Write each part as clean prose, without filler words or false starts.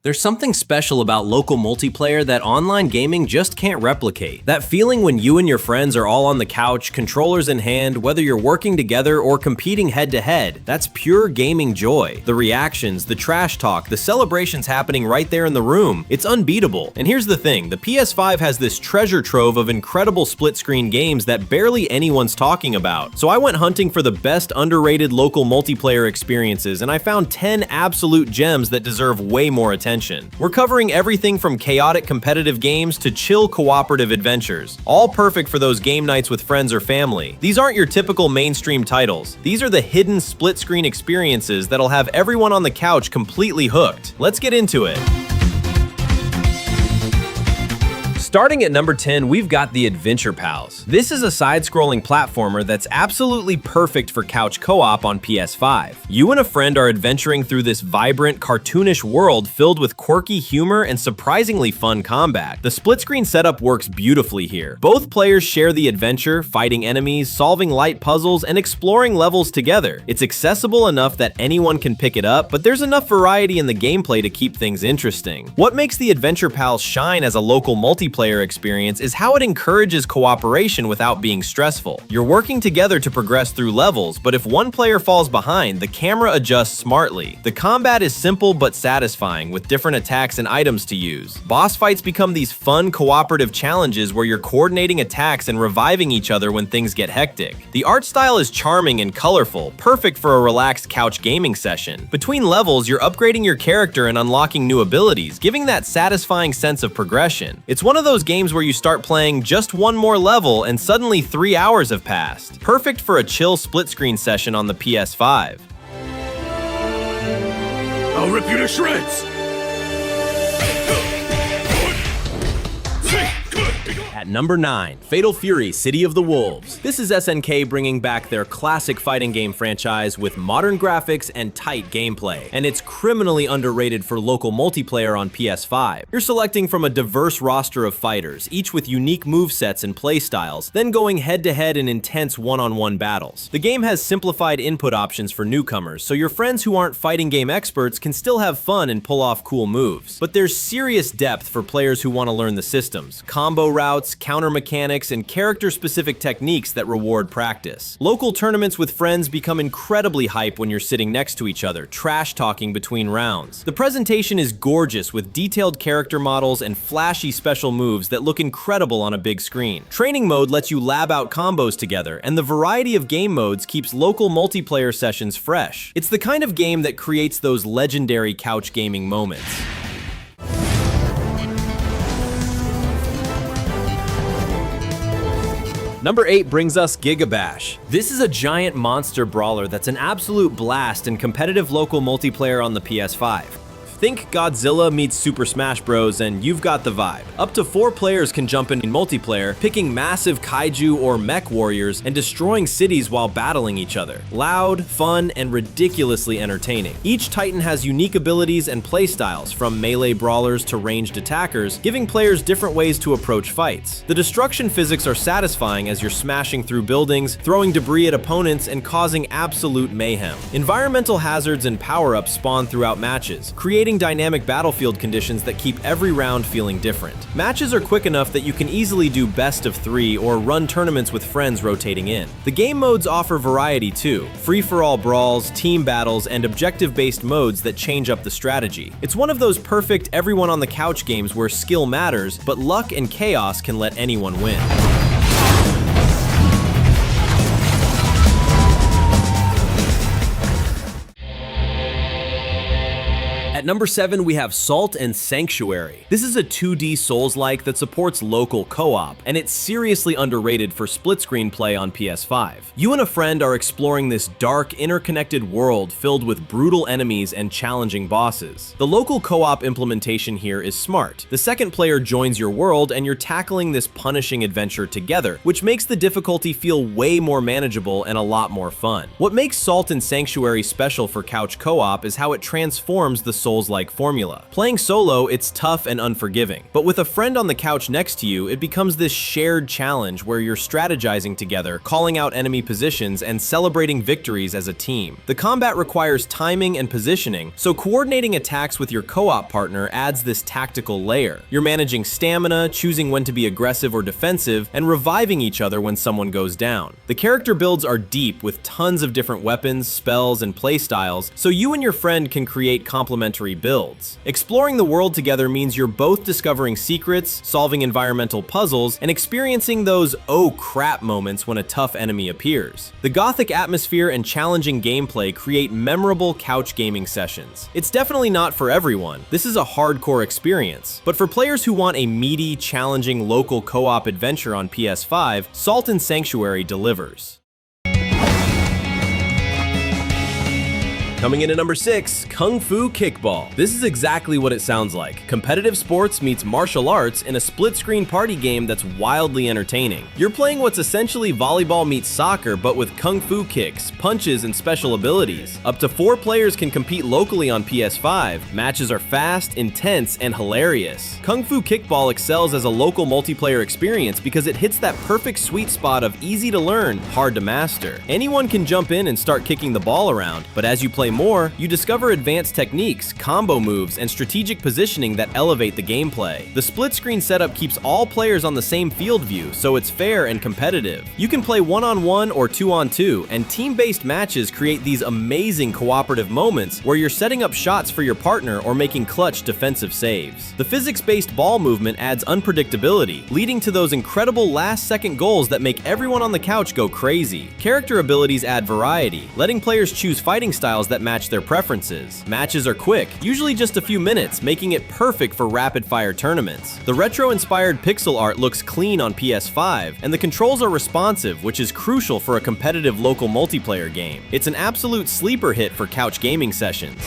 There's something special about local multiplayer that online gaming just can't replicate. That feeling when you and your friends are all on the couch, controllers in hand, whether you're working together or competing head-to-head, that's pure gaming joy. The reactions, the trash talk, the celebrations happening right there in the room, it's unbeatable. And here's the thing, the PS5 has this treasure trove of incredible split-screen games that barely anyone's talking about. So I went hunting for the best underrated local multiplayer experiences, and I found 10 absolute gems that deserve way more attention. We're covering everything from chaotic competitive games to chill cooperative adventures, all perfect for those game nights with friends or family. These aren't your typical mainstream titles. These are the hidden split-screen experiences that'll have everyone on the couch completely hooked. Let's get into it. Starting at number 10, we've got the Adventure Pals. This is a side-scrolling platformer that's absolutely perfect for couch co-op on PS5. You and a friend are adventuring through this vibrant, cartoonish world filled with quirky humor and surprisingly fun combat. The split-screen setup works beautifully here. Both players share the adventure, fighting enemies, solving light puzzles, and exploring levels together. It's accessible enough that anyone can pick it up, but there's enough variety in the gameplay to keep things interesting. What makes the Adventure Pals shine as a local multiplayer experience is how it encourages cooperation without being stressful. You're working together to progress through levels, but if one player falls behind, the camera adjusts smartly. The combat is simple but satisfying, with different attacks and items to use. Boss fights become these fun cooperative challenges where you're coordinating attacks and reviving each other when things get hectic. The art style is charming and colorful, perfect for a relaxed couch gaming session. Between levels, you're upgrading your character and unlocking new abilities, giving that satisfying sense of progression. It's one of those games where you start playing just one more level and suddenly 3 hours have passed. Perfect for a chill split-screen session on the PS5. I'll rip you to shreds! At number 9, Fatal Fury: City of the Wolves. This is SNK bringing back their classic fighting game franchise with modern graphics and tight gameplay, and it's criminally underrated for local multiplayer on PS5. You're selecting from a diverse roster of fighters, each with unique movesets and playstyles, then going head-to-head in intense one-on-one battles. The game has simplified input options for newcomers, so your friends who aren't fighting game experts can still have fun and pull off cool moves. But there's serious depth for players who want to learn the systems, combo routes, counter mechanics, and character-specific techniques that reward practice. Local tournaments with friends become incredibly hype when you're sitting next to each other, trash-talking between rounds. The presentation is gorgeous with detailed character models and flashy special moves that look incredible on a big screen. Training mode lets you lab out combos together, and the variety of game modes keeps local multiplayer sessions fresh. It's the kind of game that creates those legendary couch gaming moments. Number 8 brings us Gigabash. This is a giant monster brawler that's an absolute blast in competitive local multiplayer on the PS5. Think Godzilla meets Super Smash Bros. And you've got the vibe. Up to 4 players can jump in multiplayer, picking massive kaiju or mech warriors and destroying cities while battling each other. Loud, fun, and ridiculously entertaining. Each Titan has unique abilities and playstyles, from melee brawlers to ranged attackers, giving players different ways to approach fights. The destruction physics are satisfying as you're smashing through buildings, throwing debris at opponents, and causing absolute mayhem. Environmental hazards and power-ups spawn throughout matches, creating dynamic battlefield conditions that keep every round feeling different. Matches are quick enough that you can easily do best of 3 or run tournaments with friends rotating in. The game modes offer variety too, free-for-all brawls, team battles, and objective-based modes that change up the strategy. It's one of those perfect everyone on the couch games where skill matters, but luck and chaos can let anyone win. At number 7, we have Salt and Sanctuary. This is a 2D Souls-like that supports local co-op, and it's seriously underrated for split-screen play on PS5. You and a friend are exploring this dark, interconnected world filled with brutal enemies and challenging bosses. The local co-op implementation here is smart. The second player joins your world, and you're tackling this punishing adventure together, which makes the difficulty feel way more manageable and a lot more fun. What makes Salt and Sanctuary special for couch co-op is how it transforms the Souls Souls-like formula. Playing solo, it's tough and unforgiving. But with a friend on the couch next to you, it becomes this shared challenge where you're strategizing together, calling out enemy positions, and celebrating victories as a team. The combat requires timing and positioning, so coordinating attacks with your co-op partner adds this tactical layer. You're managing stamina, choosing when to be aggressive or defensive, and reviving each other when someone goes down. The character builds are deep with tons of different weapons, spells, and playstyles, so you and your friend can create complementary builds. Exploring the world together means you're both discovering secrets, solving environmental puzzles, and experiencing those oh crap moments when a tough enemy appears. The gothic atmosphere and challenging gameplay create memorable couch gaming sessions. It's definitely not for everyone. This is a hardcore experience. But for players who want a meaty, challenging local co-op adventure on PS5, Salt and Sanctuary delivers. Coming in at number 6, Kung Fu Kickball. This is exactly what it sounds like. Competitive sports meets martial arts in a split-screen party game that's wildly entertaining. You're playing what's essentially volleyball meets soccer, but with kung fu kicks, punches, and special abilities. Up to 4 players can compete locally on PS5. Matches are fast, intense, and hilarious. Kung Fu Kickball excels as a local multiplayer experience because it hits that perfect sweet spot of easy to learn, hard to master. Anyone can jump in and start kicking the ball around, but as you play more, you discover advanced techniques, combo moves, and strategic positioning that elevate the gameplay. The split-screen setup keeps all players on the same field view, so it's fair and competitive. You can play 1-on-1 or 2-on-2, and team-based matches create these amazing cooperative moments where you're setting up shots for your partner or making clutch defensive saves. The physics-based ball movement adds unpredictability, leading to those incredible last-second goals that make everyone on the couch go crazy. Character abilities add variety, letting players choose fighting styles that match their preferences. Matches are quick, usually just a few minutes, making it perfect for rapid-fire tournaments. The retro-inspired pixel art looks clean on PS5, and the controls are responsive, which is crucial for a competitive local multiplayer game. It's an absolute sleeper hit for couch gaming sessions.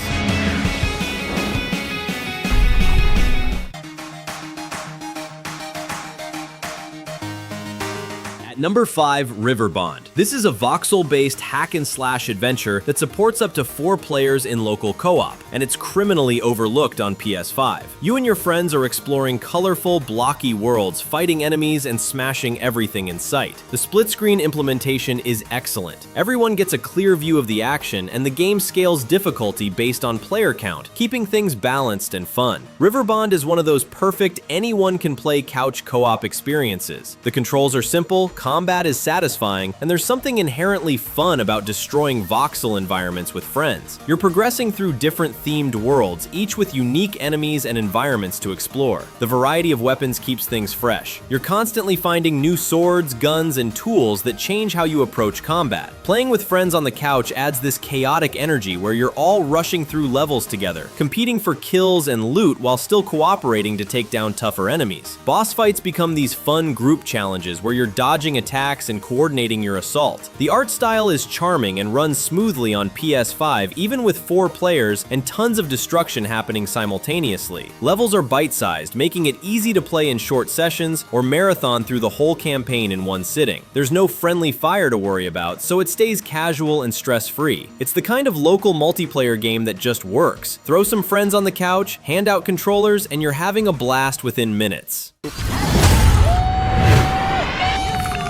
Number 5, Riverbond. This is a voxel-based hack-and-slash adventure that supports up to 4 players in local co-op, and it's criminally overlooked on PS5. You and your friends are exploring colorful, blocky worlds, fighting enemies, and smashing everything in sight. The split-screen implementation is excellent. Everyone gets a clear view of the action, and the game scales difficulty based on player count, keeping things balanced and fun. Riverbond is one of those perfect anyone-can-play couch co-op experiences. The controls are simple, combat is satisfying, and there's something inherently fun about destroying voxel environments with friends. You're progressing through different themed worlds, each with unique enemies and environments to explore. The variety of weapons keeps things fresh. You're constantly finding new swords, guns, and tools that change how you approach combat. Playing with friends on the couch adds this chaotic energy where you're all rushing through levels together, competing for kills and loot while still cooperating to take down tougher enemies. Boss fights become these fun group challenges where you're dodging attacks and coordinating your assault. The art style is charming and runs smoothly on PS5 even with 4 players and tons of destruction happening simultaneously. Levels are bite-sized, making it easy to play in short sessions or marathon through the whole campaign in one sitting. There's no friendly fire to worry about, so it stays casual and stress-free. It's the kind of local multiplayer game that just works. Throw some friends on the couch, hand out controllers, and you're having a blast within minutes.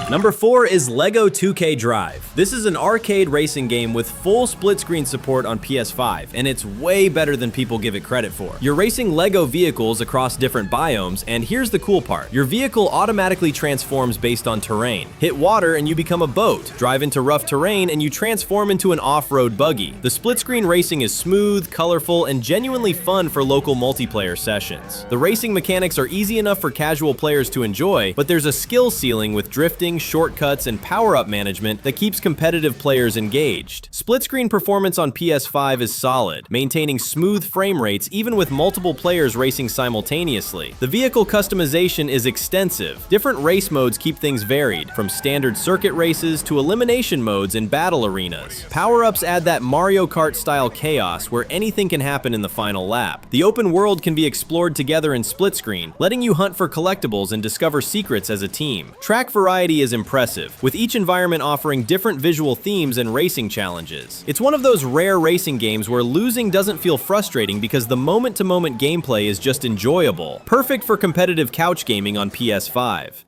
Number 4 is LEGO 2K Drive. This is an arcade racing game with full split-screen support on PS5, and it's way better than people give it credit for. You're racing LEGO vehicles across different biomes, and here's the cool part. Your vehicle automatically transforms based on terrain. Hit water and you become a boat. Drive into rough terrain and you transform into an off-road buggy. The split-screen racing is smooth, colorful, and genuinely fun for local multiplayer sessions. The racing mechanics are easy enough for casual players to enjoy, but there's a skill ceiling with drifting, shortcuts, and power-up management that keeps competitive players engaged. Split-screen performance on PS5 is solid, maintaining smooth frame rates even with multiple players racing simultaneously. The vehicle customization is extensive. Different race modes keep things varied, from standard circuit races to elimination modes in battle arenas. Power-ups add that Mario Kart-style chaos where anything can happen in the final lap. The open world can be explored together in split-screen, letting you hunt for collectibles and discover secrets as a team. Track variety is impressive, with each environment offering different different visual themes and racing challenges. It's one of those rare racing games where losing doesn't feel frustrating because the moment-to-moment gameplay is just enjoyable. Perfect for competitive couch gaming on PS5.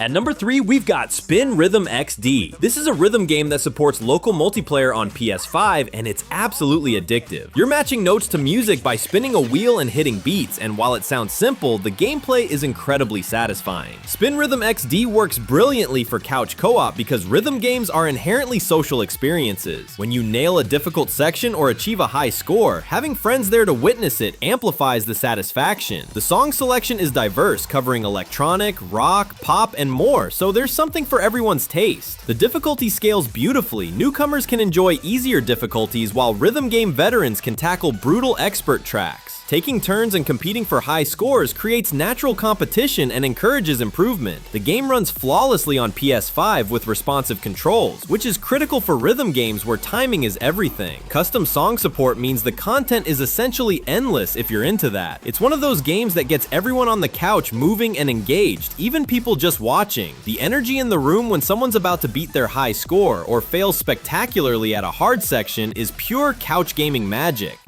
At number 3, we've got Spin Rhythm XD. This is a rhythm game that supports local multiplayer on PS5, and it's absolutely addictive. You're matching notes to music by spinning a wheel and hitting beats, and while it sounds simple, the gameplay is incredibly satisfying. Spin Rhythm XD works brilliantly for couch co-op because rhythm games are inherently social experiences. When you nail a difficult section or achieve a high score, having friends there to witness it amplifies the satisfaction. The song selection is diverse, covering electronic, rock, pop, and more, so there's something for everyone's taste. The difficulty scales beautifully. Newcomers can enjoy easier difficulties while rhythm game veterans can tackle brutal expert tracks. Taking turns and competing for high scores creates natural competition and encourages improvement. The game runs flawlessly on PS5 with responsive controls, which is critical for rhythm games where timing is everything. Custom song support means the content is essentially endless if you're into that. It's one of those games that gets everyone on the couch moving and engaged, even people just watching. The energy in the room when someone's about to beat their high score or fails spectacularly at a hard section is pure couch gaming magic.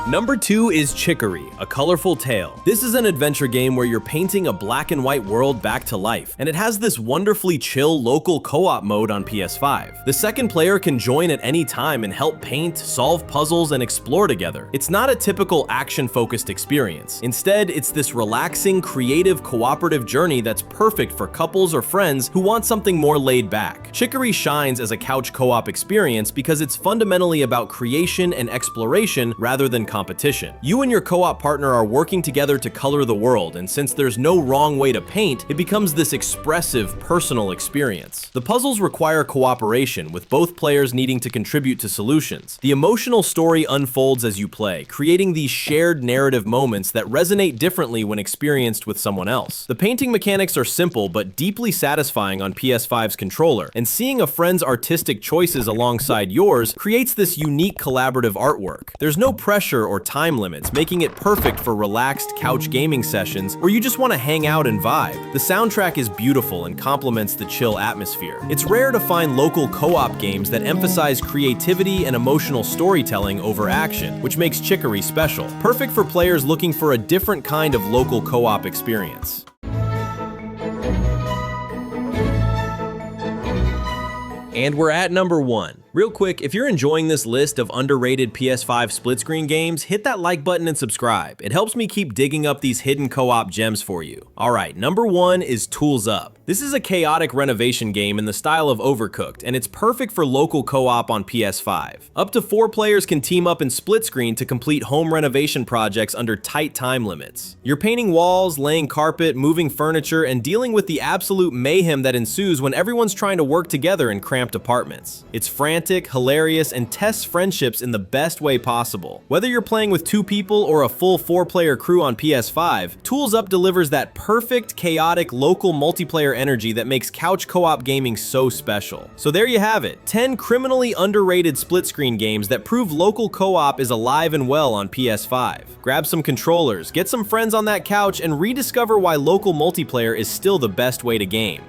Number 2 is Chicory, A Colorful Tale. This is an adventure game where you're painting a black and white world back to life, and it has this wonderfully chill local co-op mode on PS5. The second player can join at any time and help paint, solve puzzles, and explore together. It's not a typical action-focused experience. Instead, it's this relaxing, creative, cooperative journey that's perfect for couples or friends who want something more laid back. Chicory shines as a couch co-op experience because it's fundamentally about creation and exploration rather than competition. You and your co-op partner are working together to color the world, and since there's no wrong way to paint, it becomes this expressive, personal experience. The puzzles require cooperation, with both players needing to contribute to solutions. The emotional story unfolds as you play, creating these shared narrative moments that resonate differently when experienced with someone else. The painting mechanics are simple but deeply satisfying on PS5's controller, and seeing a friend's artistic choices alongside yours creates this unique collaborative artwork. There's no pressure or time limits, making it perfect for relaxed couch gaming sessions where you just want to hang out and vibe. The soundtrack is beautiful and complements the chill atmosphere. It's rare to find local co-op games that emphasize creativity and emotional storytelling over action, which makes Chicory special. Perfect for players looking for a different kind of local co-op experience. And we're at number 1. Real quick, if you're enjoying this list of underrated PS5 split-screen games, hit that like button and subscribe. It helps me keep digging up these hidden co-op gems for you. Alright, number 1 is Tools Up. This is a chaotic renovation game in the style of Overcooked, and it's perfect for local co-op on PS5. Up to 4 players can team up in split-screen to complete home renovation projects under tight time limits. You're painting walls, laying carpet, moving furniture, and dealing with the absolute mayhem that ensues when everyone's trying to work together in cramped apartments. It's frantic, hilarious, and tests friendships in the best way possible. Whether you're playing with 2 people or a full 4-player crew on PS5, Tools Up delivers that perfect, chaotic, local multiplayer energy that makes couch co-op gaming so special. So there you have it, 10 criminally underrated split-screen games that prove local co-op is alive and well on PS5. Grab some controllers, get some friends on that couch, and rediscover why local multiplayer is still the best way to game.